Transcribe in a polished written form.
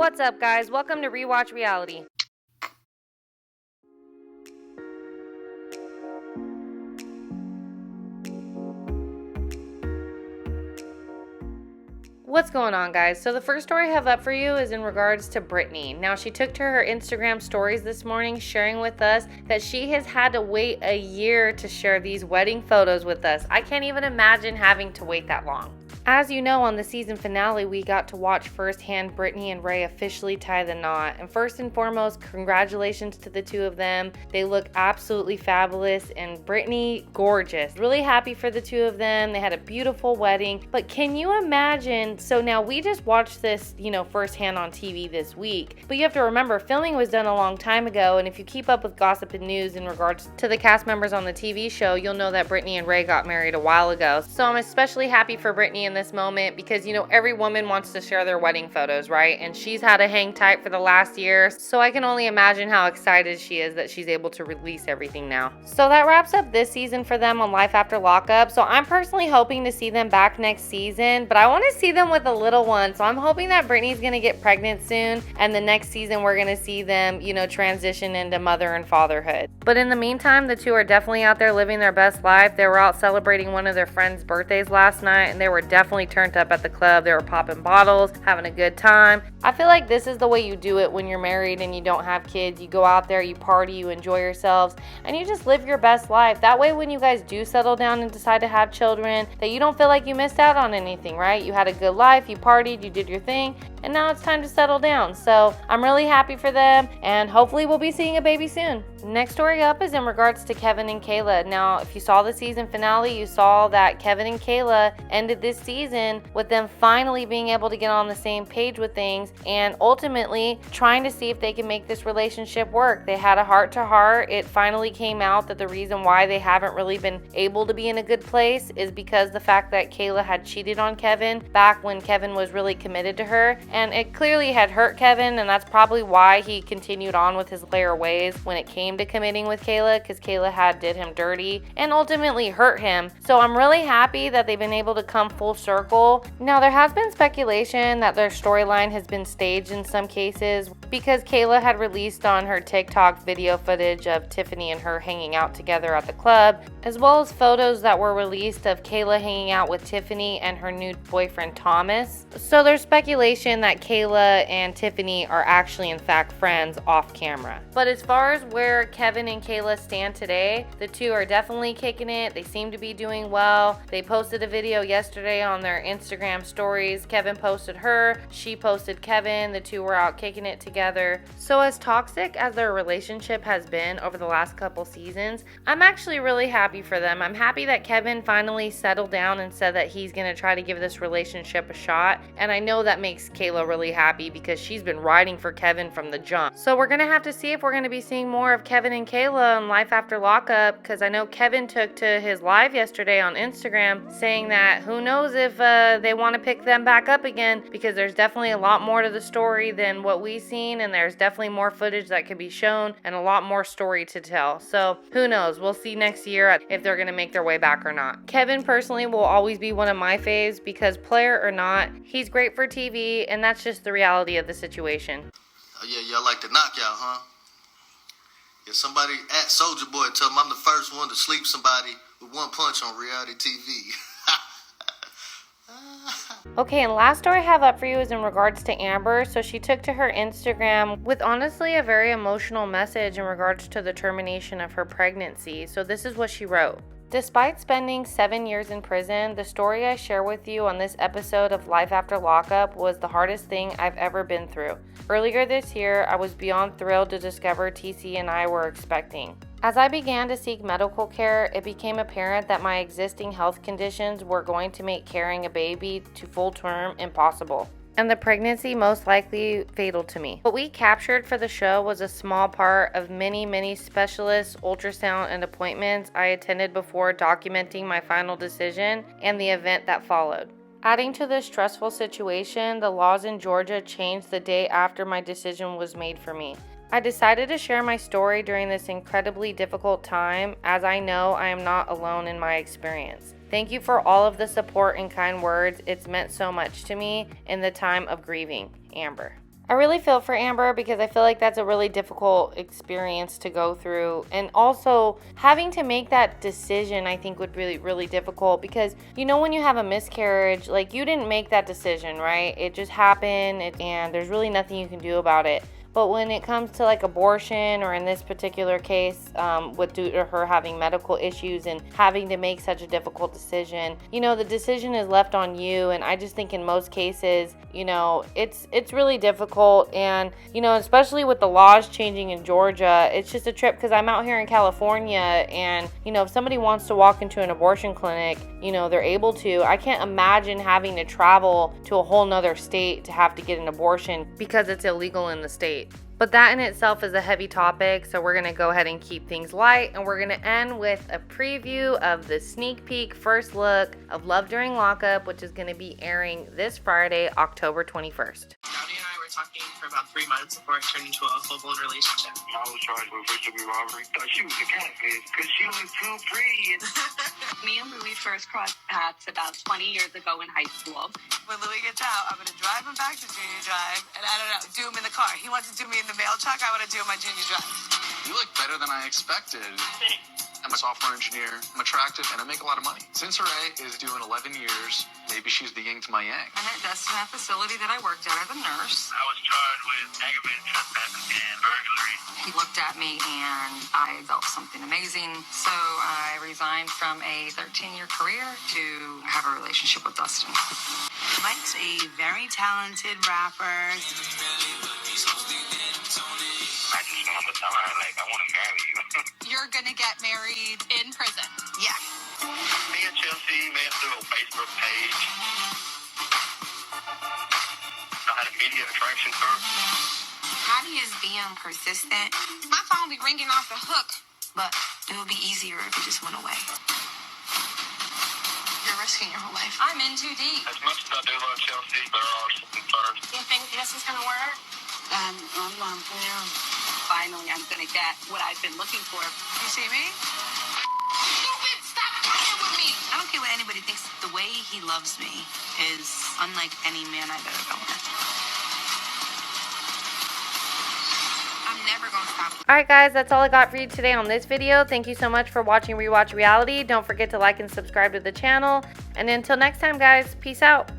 What's up, guys? Welcome to Rewatch Reality. What's going on, guys? So the first story I have up for you is in regards to Brittany. Now, she took to her Instagram stories this morning sharing with us that she has had to wait a year to share these wedding photos with us. I can't even imagine having to wait that long. As you know, on the season finale, we got to watch firsthand Brittany and Ray officially tie the knot. And first and foremost, congratulations to the two of them. They look absolutely fabulous, and Brittany, gorgeous. Really happy for the two of them. They had a beautiful wedding. But can you imagine? So now we just watched this, firsthand on TV this week. But you have to remember, filming was done a long time ago. And if you keep up with gossip and news in regards to the cast members on the TV show, you'll know that Brittany and Ray got married a while ago. So I'm especially happy for Brittany in this moment because every woman wants to share their wedding photos, right? And she's had to hang tight for the last year, so I can only imagine how excited she is that she's able to release everything now. So that wraps up this season for them on Life After Lockup. So I'm personally hoping to see them back next season, but I want to see them with a little one. So I'm hoping that Brittany's going to get pregnant soon, and the next season we're going to see them transition into mother and fatherhood. But in the meantime, the two are definitely out there living their best life. They were out celebrating one of their friends' birthdays last night, and they were definitely turned up at the club. They were popping bottles, having a good time. I feel like this is the way you do it when you're married and you don't have kids. You go out there, you party, you enjoy yourselves, and you just live your best life. That way, when you guys do settle down and decide to have children, that you don't feel like you missed out on anything, right? You had a good life, you partied, you did your thing, and now it's time to settle down. So I'm really happy for them, and hopefully we'll be seeing a baby soon. Next story up is in regards to Kevin and Kayla. Now, if you saw the season finale, you saw that Kevin and Kayla ended this season with them finally being able to get on the same page with things and ultimately trying to see if they can make this relationship work. They had a heart-to-heart. It finally came out that the reason why they haven't really been able to be in a good place is because the fact that Kayla had cheated on Kevin back when Kevin was really committed to her, and it clearly had hurt Kevin, and that's probably why he continued on with his layer ways when it came to committing with Kayla, because Kayla had did him dirty and ultimately hurt him. So I'm really happy that they've been able to come full circle. Now, there has been speculation that their storyline has been staged in some cases because Kayla had released on her TikTok video footage of Tiffany and her hanging out together at the club, as well as photos that were released of Kayla hanging out with Tiffany and her new boyfriend Thomas. So there's speculation that Kayla and Tiffany are actually in fact friends off camera. But as far as where Kevin and Kayla stand today, the two are definitely kicking it. They seem to be doing well. They posted a video yesterday on their Instagram stories. Kevin posted her, she posted Kevin. The two were out kicking it together. So as toxic as their relationship has been over the last couple seasons, I'm actually really happy for them. I'm happy that Kevin finally settled down and said that he's going to try to give this relationship a shot. And I know that makes Kayla really happy because she's been riding for Kevin from the jump. So we're going to have to see if we're going to be seeing more of Kevin and Kayla on Life After Lockup, because I know Kevin took to his live yesterday on Instagram saying that who knows if they want to pick them back up again, because there's definitely a lot more to the story than what we've seen, and there's definitely more footage that could be shown and a lot more story to tell. So who knows? We'll see next year if they're going to make their way back or not. Kevin personally will always be one of my faves because player or not, he's great for TV, and that's just the reality of the situation. Oh, yeah, y'all like the knockout, huh? Yeah, somebody at Soulja Boy tell him I'm the first one to sleep somebody with one punch on reality TV. Okay, and last story I have up for you is in regards to Amber. So she took to her Instagram with honestly a very emotional message in regards to the termination of her pregnancy. So this is what she wrote. Despite spending 7 years in prison, the story I share with you on this episode of Life After Lockup was the hardest thing I've ever been through. Earlier this year, I was beyond thrilled to discover TC and I were expecting. As I began to seek medical care, it became apparent that my existing health conditions were going to make carrying a baby to full term impossible, and the pregnancy most likely fatal to me. What we captured for the show was a small part of many specialist ultrasound and appointments I attended before documenting my final decision and the event that followed. Adding to this stressful situation, the laws in Georgia changed the day after my decision was made for me. I decided to share my story during this incredibly difficult time, as I know I am not alone in my experience. Thank you for all of the support and kind words. It's meant so much to me in the time of grieving. Amber. I really feel for Amber because I feel like that's a really difficult experience to go through. And also having to make that decision, I think would be really difficult because, you know, when you have a miscarriage, like you didn't make that decision, right? It just happened and there's really nothing you can do about it. But when it comes to like abortion, or in this particular case, due to her having medical issues and having to make such a difficult decision, you know, the decision is left on you. And I just think in most cases, you know, it's really difficult. And, you know, especially with the laws changing in Georgia, it's just a trip because I'm out here in California and, you know, if somebody wants to walk into an abortion clinic, you know, they're able to. I can't imagine having to travel to a whole nother state to have to get an abortion because it's illegal in the state. But that in itself is a heavy topic, so we're going to go ahead and keep things light, and we're going to end with a preview of the sneak peek first look of Love During Lockup, which is going to be airing this Friday, October 21st. Dowdy and I were talking for about 3 months before it turned into a full-blown relationship. I was charged with first-degree robbery. Thought she was a catfish because she was too pretty. Me and Louis first crossed paths about 20 years ago in high school. When Louis gets out, I'm going to drive him back to junior drive, and I don't know, do him in the car. He wants to do me in the mail truck. I want to do him my junior drive. You look better than I expected. I'm a software engineer, I'm attractive, and I make a lot of money. Since Ray is doing 11 years, maybe she's the yin to my yang. And at that facility that I worked at as a nurse. I was charged with aggravated trespassing and burglary. He looked at me and I felt something amazing. So I resigned from a 13-year career to have a relationship with Dustin. Mike's a very talented rapper. I just want to tell her, like, I want to marry you. You're gonna get married in prison. Yeah. Me and Chelsea met through a Facebook page. I had immediate attraction for her. Hattie is being persistent. My phone be ringing off the hook, but it would be easier if it just went away. You're risking your whole life. I'm in too deep. As much as I do love Chelsea, there are some concerns. You think this is gonna work? Finally, I'm gonna get what I've been looking for. You see me? Stupid! Stop playing with me! I don't care what anybody thinks. The way he loves me is unlike any man I've ever been with. I'm never gonna stop. Alright guys, that's all I got for you today on this video. Thank you so much for watching Rewatch Reality. Don't forget to like and subscribe to the channel. And until next time guys, peace out.